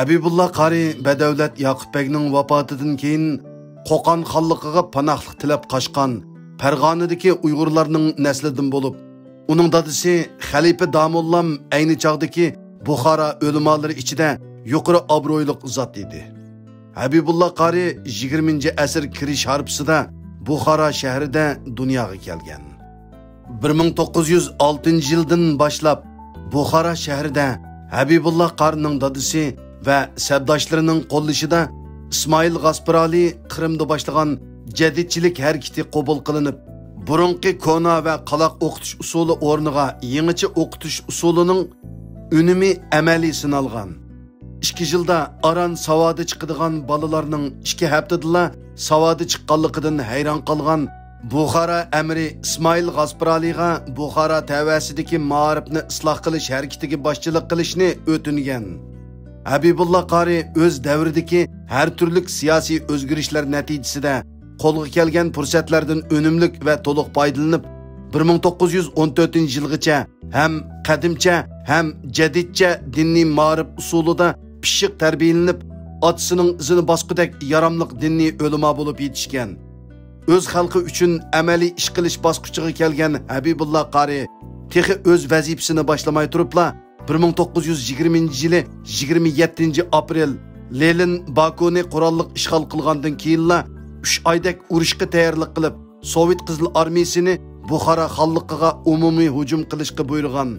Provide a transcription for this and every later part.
Habibullah Qari Badavlat Yaqubbekning vafotidan keyin Qo'qon xonligiga panohlik tilab qochgan Farg'onadagi Uyg'urlarning naslidan bo'lib, uning dadisi Xalifa Damollam ayni chog'dagi Buxoro ulamolari ichida yuqori obro'yli zot edi. Habibullah Qari 20-asr kirish harfsida Buxoro shahrida dunyoga kelgan. 1906-yildan boshlab Buxoro shahrida Habibullah Qarining dadisi va sabdoshlarining qo'llashida İsmail G'asparali Qrimda boshlagan jadidchilik harakati qabul qilinib, burunqi kona va qaloq o'qitish usuli o'rniga yangicha o'qitish usulining unumi amaliy sinalgan. 2 yilda aran savodi chiqadigan bolalarning 2 haftada savodi chiqqanligidan hayron qolgan Buxoro amiri İsmail G'asparaliga Buxoro tavasidagi ma'rifni isloh qilish harakatiga boshchilik qilishni o'tingan. Habibullah Qari o'z davridagi har turli siyosiy o'zgarishlar natijasida qo'lga kelgan fursatlardan unumlik va to'liq foydalanib 1914-yilgacha ham qadimcha ham jadidcha diniy ma'rif usulida pishiq tarbiyalanib, otasining izini bosqidek yaramliq diniy ulamo bo'lib yetishgan. O'z xalqi uchun amaliy ish qilish bosqichiga kelgan Habibullah Qari texi o'z vazifasini boshlamay turibla 1920-yili 27-aprel Lenin Bakuni qurolliq ishg'ol qilgandan keyinla 3 oydak urushga tayyorlik qilib, Sovet Qizil armiyasini Buxoro xonligiga umumiy hujum qilishga buyurgan.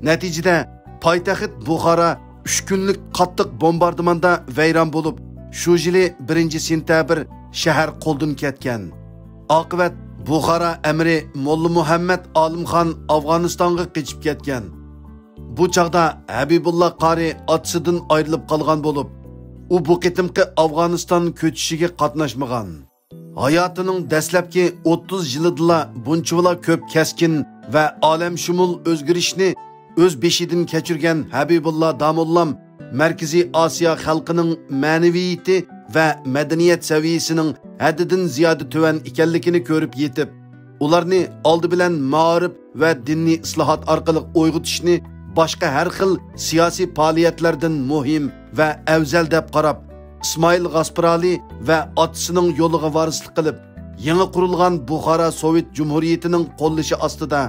Natijada poytaxt Buxoro 3 kunlik qattiq bombardimanda vayron bo'lib, shu yili 1-sentabr shahar qo'ldan ketgan. Oqibat Buxoro amiri Molla Muhammad Olimxon Afg'onistonga qochib ketgan. Bu chaqda Habibullah Qari otasidan ayrilib qolgan bo'lib, u bu qitimqi Afg'oniston ko'chishiga qatnashmagan. Hayotining dastlabki 30 yilida bunchalar ko'p keskin va olamshumul o'zgarishni o'z beshidan kechirgan Habibullah Damollam Markaziy Osiyo xalqining ma'naviyati va madaniyat saviyasining haddidan ziyoda tuvan ekanligini ko'rib yetib, ularni oldi bilan ma'rif va diniy islohot orqali uyg'otishni boshqa har xil siyosiy faoliyatlardan muhim va afzal deb qarab, İsmail G'asparali va otasining yo'liga varislik qilib, yangi qurilgan Buxoro Sovet Jumhuriyatining qo'llashi ostida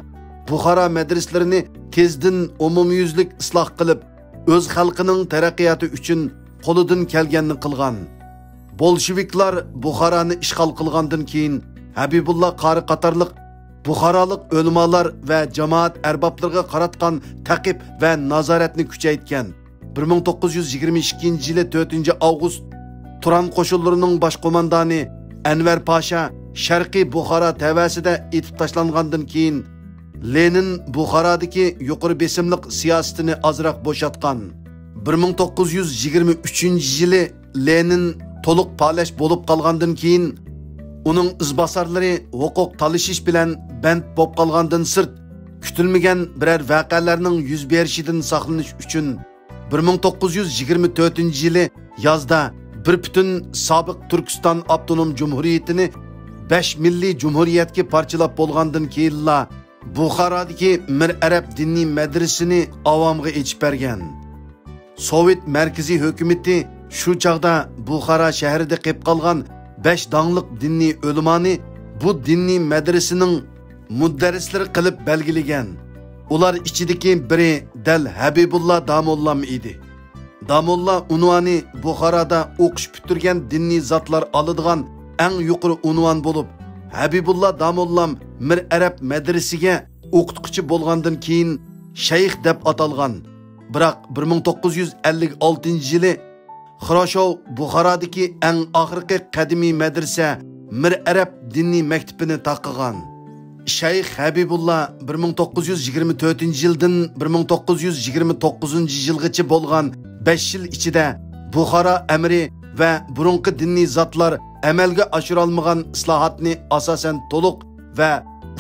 Buxoro madraslarini tezdan umumyuzlik isloh qilib, o'z xalqining taraqqiyoti uchun qo'lidan kelganini qilgan. Bolsheviklar Buxoroni ishg'ol qilgandan keyin Habibullah Qari qatorliq Buxorolik ulamolar va jamoat arboblarga qaratgan taqib va nazoratni kuchaytgan. 1922-yili 4-avgust Turan qo'shinlarining bosh qo'mondoni Anvar Pasha Sharqiy Buxoro tavasida etib tashlangandan keyin Lenin Buxorodagi yuqori besimliq siyosatini ozroq bo'shatgan. 1923-yili Lenin to'liq palash bo'lib qolgandan keyin uning izbosarlari huquq talashish bilan band bo'lib qolgandan sirt kutilmagan biror voqealarning yuz berishidan saqlanish uchun 1924-yili yozda bir butun sobiq Turkiston avtonom jumhuriyatini 5 milliy jumhuriyatga parchalab bo'lgandan keyinla Buxorodagi Mir Arab diniy madrasasini avomga ichib bergan. Sovet markaziy hukumati shu chaqda Buxoro shahrida qolib qolgan 5 dаңliq diniy ulamoni bu diniy madrasaning mudarrislari qilib belgilagan. Ular ichidagi biri dal Habibullah Damollam edi. Damollah unvoni Buxoroda o'qish bitirgan diniy zotlar oladigan eng yuqori unvon bo'lib, Habibullah Damollam Mir Arab madrasasiga o'qituvchi bo'lgandan keyin shayx deb atalgan. Biroq 1956-yili Xroshov Buxorodagi eng oxirgi qadimiy madrasa Mir Arab diniy maktabini taqqigan. Shayx Habibullah 1924-yildan 1929-yilgacha bo'lgan 5 yil ichida Buxoro amiri va burunqi diniy zotlar amalga oshira olmagan islohotni asosan to'liq va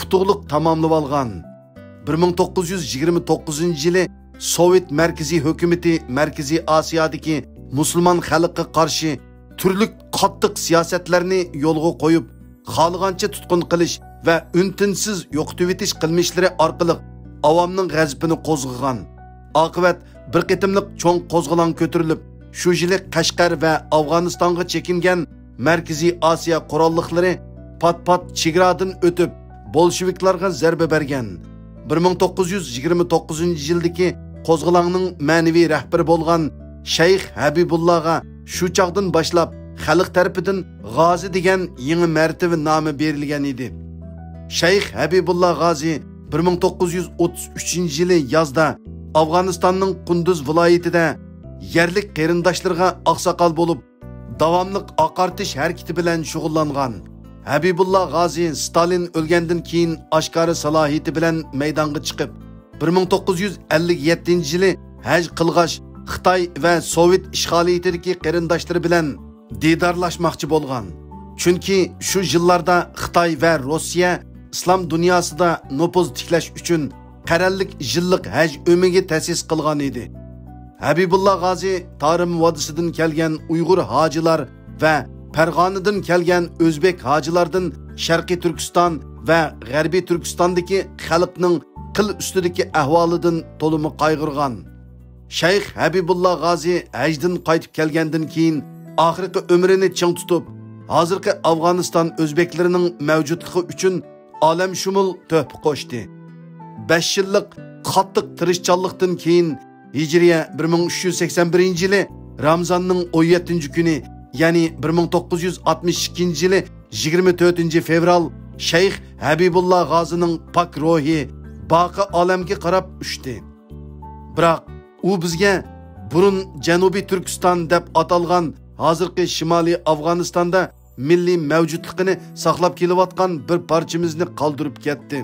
utuqliq tamomlab olgan. 1929-yili Sovet markaziy hukumati Markaziy Osiyodagi musulmon xalqqa qarshi turli qattiq siyosatlarni yo'lga qo'yib, xohlagancha tutqun qilish va untinsiz yo'qotib etish qilmishlari orqali avomning g'azabini qo'zg'agan. Oqibat bir qitimliq cho'ng qo'zg'olon ko'tarilib, shu yili Qashqar va Afg'onistonga chekingan Markaziy Osiyo qurolliqlari pat-pat chegaradan o'tib bolsheviklarga zarba bergan. 1929-yildagi qo'zg'olonning ma'naviy rahbari bo'lgan Shayx Habibullahga shu chaqdan boshlab xalq tarafidan G'ozi degan yangi martaba nomi berilgan edi. Shayx Habibullah G'ozi 1933-yili yozda Afg'onistonning Qunduz viloyatida yerlik qarindoshlarga oqsoqol bo'lib, davomliq oqartish harakati bilan shug'ullangan. Habibullah G'ozi Stalin o'lgandan keyin oshkora salohiyati bilan maydonga chiqib, 1957-yili haj qilg'ash Xitoy va Sovet ishg'oliyatidagi qarindoshlari bilan didorlashmoqchi bo'lgan. Chunki shu yillarda Xitoy va Rossiya islom dunyosida nupuz tiklash uchun qarallik yillik haj o'miga ta'sis qilgan edi. Habibullah G'ozi Tarim vodisidan kelgan Uyg'ur hojilar va Farg'onadan kelgan o'zbek hojilardan Sharqiy Turkiston va G'arbiy Turkistondagi xalqning qil ustidagi ahvolidan to'limi qayg'urgan. Shayx Habibullah G'ozi hajdan qaytib kelgandan keyin oxirgi umrini ching tutib, hozirgi Afg'oniston o'zbeklarining mavjudligi uchun olamshumul tuhfa qo'shdi. 5 yillik qattiq tirishchanlikdan keyin Hijriya 1381-yili Ramazonning 17-kuni, ya'ni 1962-yili 24-fevral Shayx Habibullah G'ozining pok ruhi boqi olamga qarab uchdi. Biroq u bizga burun Janubiy Turkiston deb atalgan hozirgi Shimoliy Afg'onistonda milliy mavjudligini saqlab kelayotgan bir parchamizni qoldirib ketdi.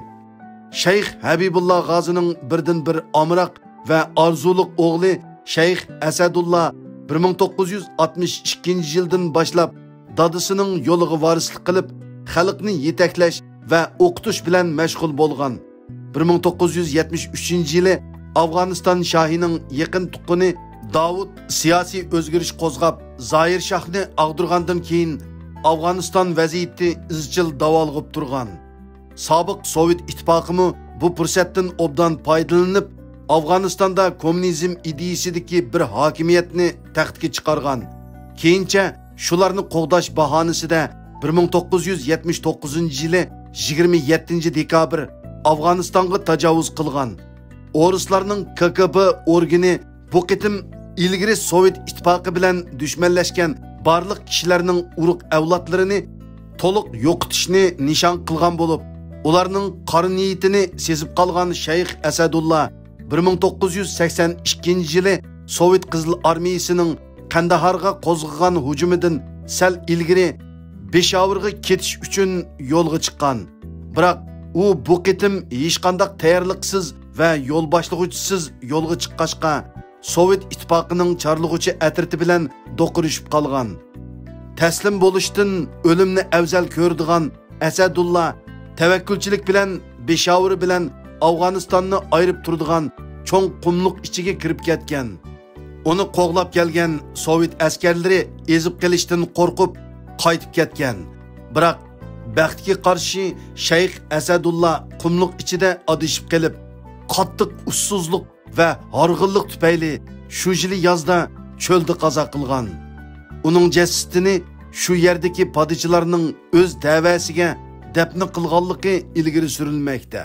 Shayx Habibullah G'ozining birdan bir omroq va orzuliq o'g'li Shayx Asadullah 1962-yildan boshlab dadasining yo'liga varislik qilib, xalqni yetaklash va o'qitish bilan mashg'ul bo'lgan. 1973-yili Afg'oniston shohining yaqin tuqquni Davud siyosiy o'zgarish qo'zg'ab, Zoir shohni og'dirgandan keyin Afg'oniston vaziyati izchil davolg'ib turgan. Sobiq Sovet ittifoqimi bu fursatdan obdan foydalanib, Afg'onistonda kommunizm ideyasidagi bir hokimiyatni taxtga chiqargan. Keyincha shularni qo'g'dash bahonasida 1979-yili 27-dekabr Afg'onistonga tajovuz qilgan. O'rislarning KGB organi bu qitim ilgari Sovet ittifoqi bilan dushmanlashgan barliq kishilarning urug' avlodlarini to'liq yo'qotishni nishon qilgan bo'lib, ularning qora niyatini sezib qolgan Shayx Asadullah 1982-yili Sovet Qizil armiyasining Qandaharga qo'zg'agan hujumidan sal ilgari Peshovarga ketish uchun yo'lga chiqqan. Biroq u bu qitim hech qanday tayyorliksiz va yo'l boshlag'uchisiz yo'lga chiqqashqa Sovet ittifoqining chorlug'uchi atriti bilan do'qirishib qolgan. Taslim bo'lishdan o'limni afzal ko'rdigan Asadullah tavakkulchilik bilan Peshovar bilan Afg'onistonni ayirib turadigan cho'ng qumliq ichiga kirib ketgan. Uni qo'g'lab kelgan Sovet askarlari ezib kelishdan qo'rqib qaytib ketgan. Biroq baxtga qarshi Shayx Asadullah qumliq ichida adishib kelib, qattiq ussuzlik va horg'inlik tufayli shu yili yozda cho'lda qazo qilgan. Uning jasadini shu yerdagi podsholarning o'z davasiga dafn qilganligi ilgari surilmoqda.